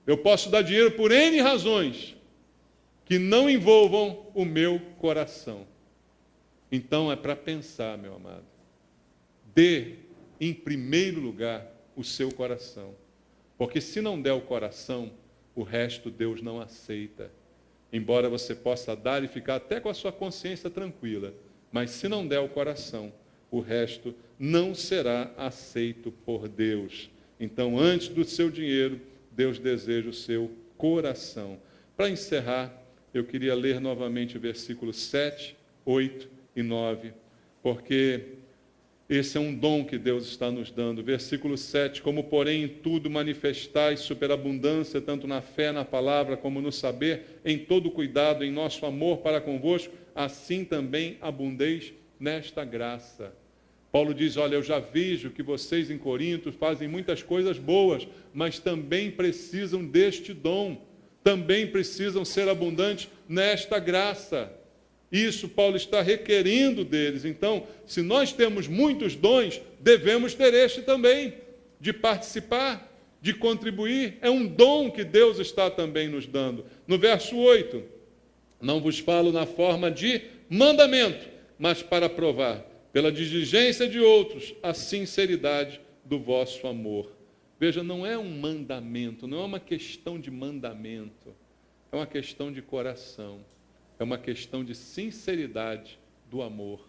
Eu posso dar dinheiro por N razões que não envolvam o meu coração. Então é para pensar, meu amado. Dê, em primeiro lugar, o seu coração. Porque se não der o coração, o resto Deus não aceita. Embora você possa dar e ficar até com a sua consciência tranquila. Mas se não der o coração, o resto não será aceito por Deus. Então, antes do seu dinheiro, Deus deseja o seu coração. Para encerrar, eu queria ler novamente versículos 7, 8 e 9, porque esse é um dom que Deus está nos dando. Versículo 7, como porém em tudo manifestais superabundância, tanto na fé, na palavra, como no saber, em todo cuidado, em nosso amor para convosco, assim também abundeis nesta graça. Paulo diz, olha, eu já vejo que vocês em Corinto fazem muitas coisas boas, mas também precisam deste dom, também precisam ser abundantes nesta graça. Isso Paulo está requerendo deles. Então, se nós temos muitos dons, devemos ter este também, de participar, de contribuir. É um dom que Deus está também nos dando. No verso 8, não vos falo na forma de mandamento, mas para provar, pela diligência de outros, a sinceridade do vosso amor. Veja, não é um mandamento, não é uma questão de mandamento. É uma questão de coração, é uma questão de sinceridade do amor.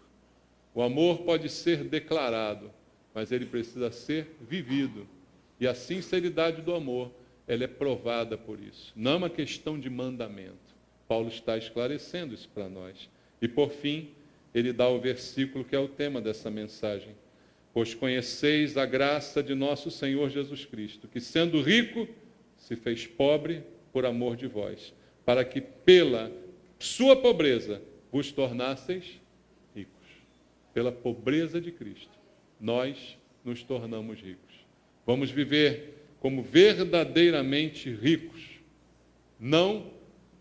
O amor pode ser declarado, mas ele precisa ser vivido. E a sinceridade do amor, ela é provada por isso. Não é uma questão de mandamento. Paulo está esclarecendo isso para nós. E por fim, ele dá o versículo que é o tema dessa mensagem. Pois conheceis a graça de nosso Senhor Jesus Cristo, que sendo rico, se fez pobre por amor de vós, para que pela sua pobreza vos tornasseis ricos. Pela pobreza de Cristo, nós nos tornamos ricos. Vamos viver como verdadeiramente ricos, não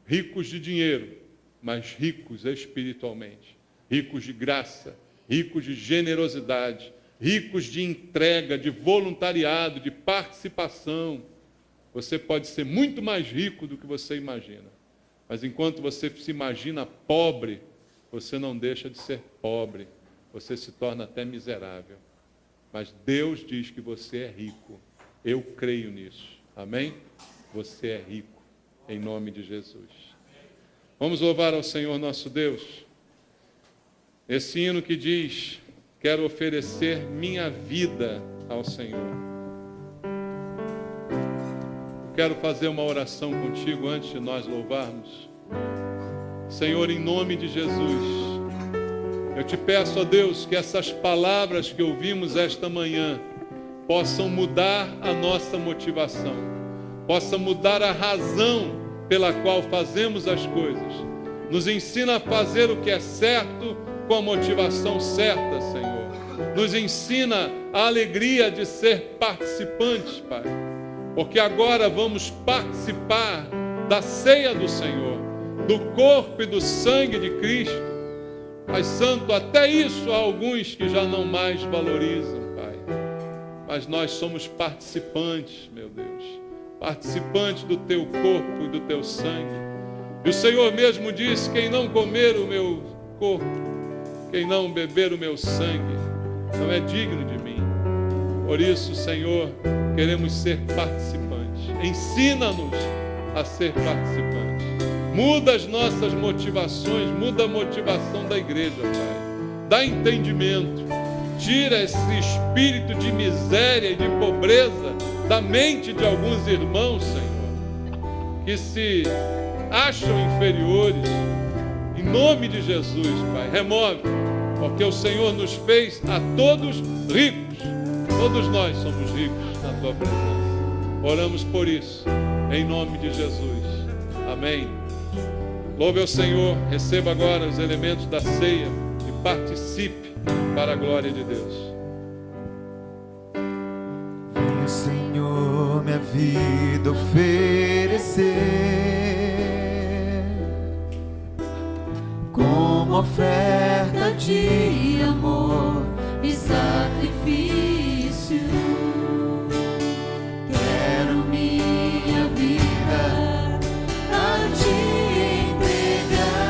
ricos de dinheiro, mas ricos espiritualmente, ricos de graça, ricos de generosidade, ricos de entrega, de voluntariado, de participação. Você pode ser muito mais rico do que você imagina. Mas enquanto você se imagina pobre, você não deixa de ser pobre. Você se torna até miserável. Mas Deus diz que você é rico. Eu creio nisso. Amém? Você é rico. Em nome de Jesus. Vamos louvar ao Senhor nosso Deus. Esse hino que diz: quero oferecer minha vida ao Senhor. Quero fazer uma oração contigo antes de nós louvarmos. Senhor, em nome de Jesus, eu te peço, ó Deus, que essas palavras que ouvimos esta manhã possam mudar a nossa motivação, possam mudar a razão pela qual fazemos as coisas. Nos ensina a fazer o que é certo com a motivação certa, Senhor. Nos ensina a alegria de ser participantes, Pai. Porque agora vamos participar da ceia do Senhor, do corpo e do sangue de Cristo. Pai Santo, até isso há alguns que já não mais valorizam, Pai. Mas nós somos participantes, meu Deus. Participantes do Teu corpo e do Teu sangue. E o Senhor mesmo disse: quem não comer o meu corpo, quem não beber o meu sangue, não é digno de mim. Por isso, Senhor, queremos ser participantes. Ensina-nos a ser participantes. Muda as nossas motivações, muda a motivação da igreja, Pai. Dá entendimento. Tira esse espírito de miséria e de pobreza da mente de alguns irmãos, Senhor, que se acham inferiores. Em nome de Jesus, Pai, remove, porque o Senhor nos fez a todos ricos. Todos nós somos ricos na Tua presença. Oramos por isso, em nome de Jesus. Amém. Louve ao Senhor, receba agora os elementos da ceia e participe para a glória de Deus. Venha, Senhor, minha vida oferecer como oferta de amor e sacrifício. Quero minha vida a te entregar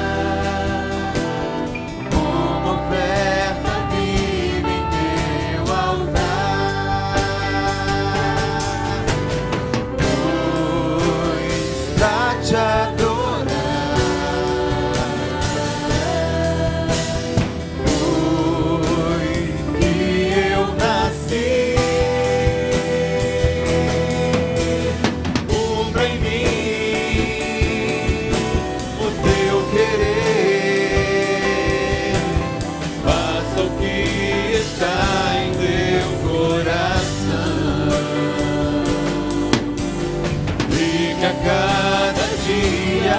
como oferta viva em teu altar. Pois pra te adorar foi que eu nasci. Cada dia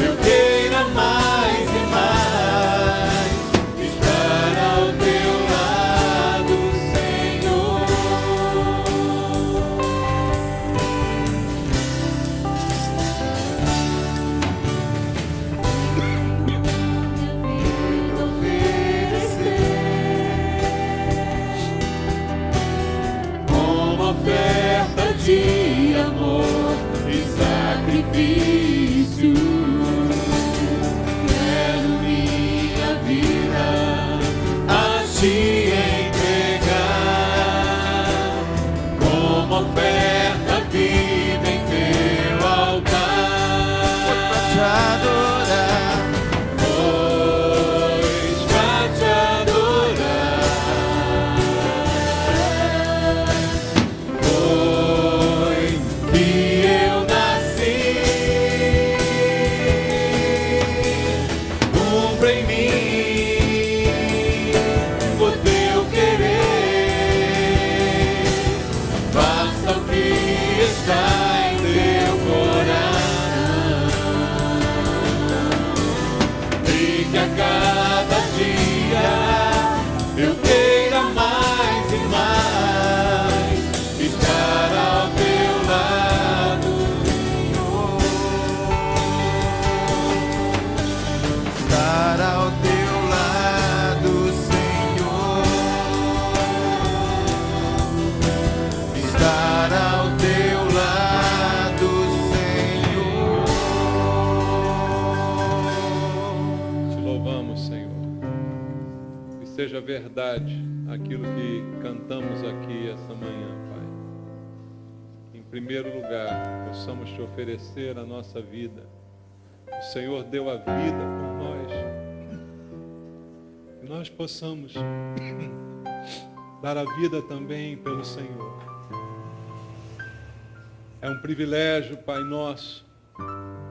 eu queira mais e mais estar ao teu lado, Senhor. Oferecer como oferta de amor e sacrifício. Quero minha vida a te entregar como oferta viva em teu altar. está em teu coração, e que a cada dia eu queira mais e mais estar ao teu lado, Senhor. Estar ao teu lado, Senhor. Estar ao teu lado, Senhor. Te louvamos, Senhor. Que seja verdade aquilo que cantamos aqui essa manhã, Pai. Em primeiro lugar, possamos te oferecer a nossa vida. O Senhor deu a vida por nós. Que nós possamos dar a vida também pelo Senhor. É um privilégio, Pai nosso,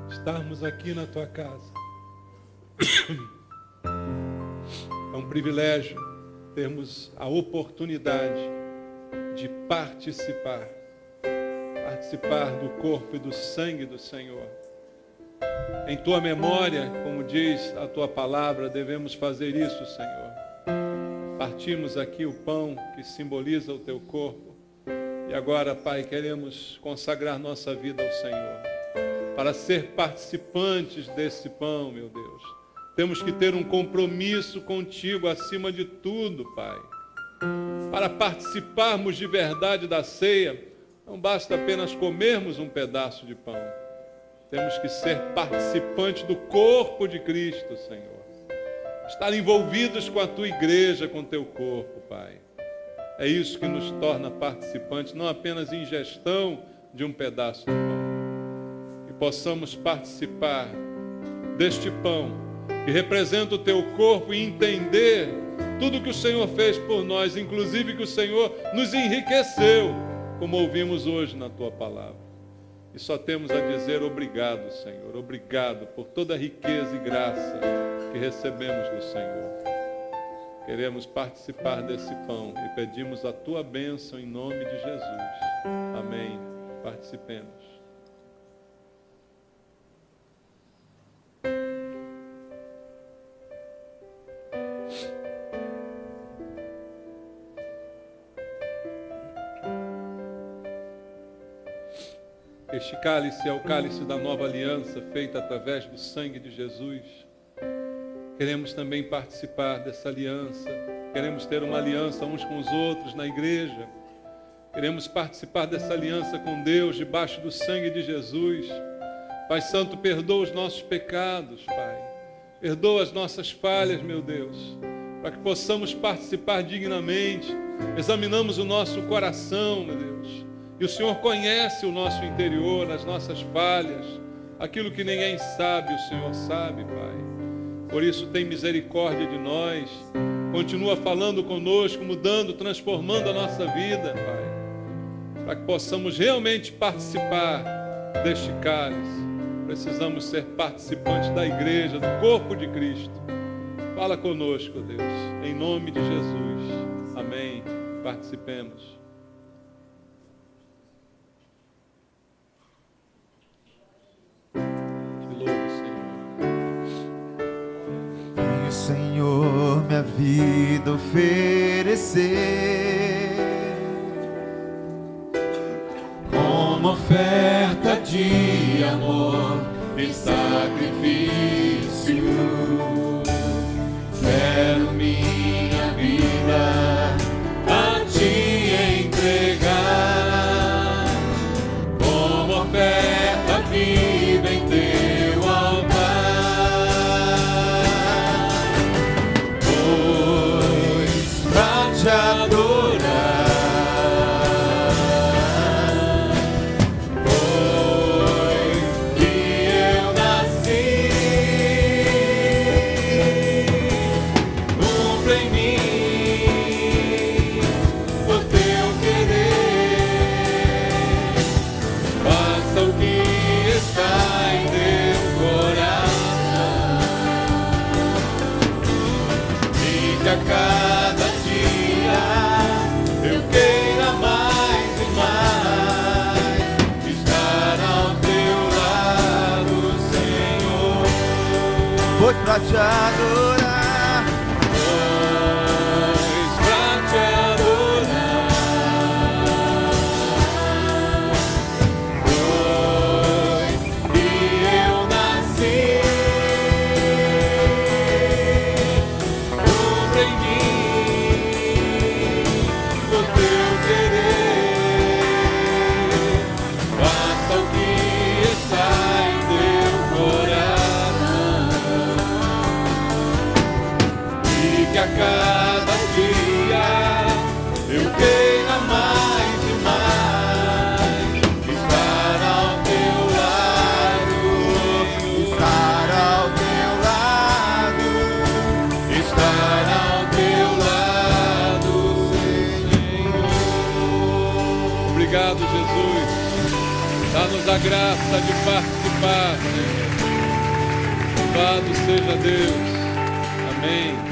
estarmos aqui na tua casa. É um privilégio termos a oportunidade de participar do corpo e do sangue do Senhor. Em tua memória, como diz a tua palavra, devemos fazer isso, Senhor. Partimos aqui o pão que simboliza o teu corpo. E agora, Pai, queremos consagrar nossa vida ao Senhor, para ser participantes desse pão, meu Deus. Temos que ter um compromisso contigo acima de tudo, Pai. Para participarmos de verdade da ceia, não basta apenas comermos um pedaço de pão. Temos que ser participantes do corpo de Cristo, Senhor. Estar envolvidos com a tua igreja, com o teu corpo, Pai. É isso que nos torna participantes, não apenas em gestão de um pedaço de pão. Que possamos participar deste pão, que representa o teu corpo, e entender tudo que o Senhor fez por nós, inclusive que o Senhor nos enriqueceu, como ouvimos hoje na tua palavra. E só temos a dizer obrigado, Senhor. Obrigado por toda a riqueza e graça que recebemos do Senhor. Queremos participar desse pão e pedimos a tua bênção em nome de Jesus. Amém. Participemos. Este cálice é o cálice da nova aliança, feita através do sangue de Jesus. Queremos também participar dessa aliança. Queremos ter uma aliança uns com os outros na igreja. Queremos participar dessa aliança com Deus, debaixo do sangue de Jesus. Pai Santo, perdoa os nossos pecados, Pai. Perdoa as nossas falhas, meu Deus, para que possamos participar dignamente. Examinamos o nosso coração, meu Deus. E o Senhor conhece o nosso interior, as nossas falhas, aquilo que ninguém sabe, o Senhor sabe, Pai. Por isso, tem misericórdia de nós, continua falando conosco, mudando, transformando a nossa vida, Pai, para que possamos realmente participar deste cálice. Precisamos ser participantes da igreja, do corpo de Cristo. Fala conosco, Deus, em nome de Jesus. Amém. Participemos. Senhor, minha vida oferecer como oferta de amor e sacrifício. Quero minha vida a te entregar como oferta viva em teu altar. Te adorar, foi que eu nasci. Cumpre em mim o teu querer, faça o que está pois pra te adorar, pois pra te adorar, foi que eu nasci. cumpra em mim o teu querer, faça o que está em teu coração, e que a cada dia eu queira mais e mais estar ao teu lado, estar ao teu lado, estar ao teu lado, Senhor. Obrigado, Jesus. Dá-nos a graça de participar, Senhor. Louvado seja Deus. Amém.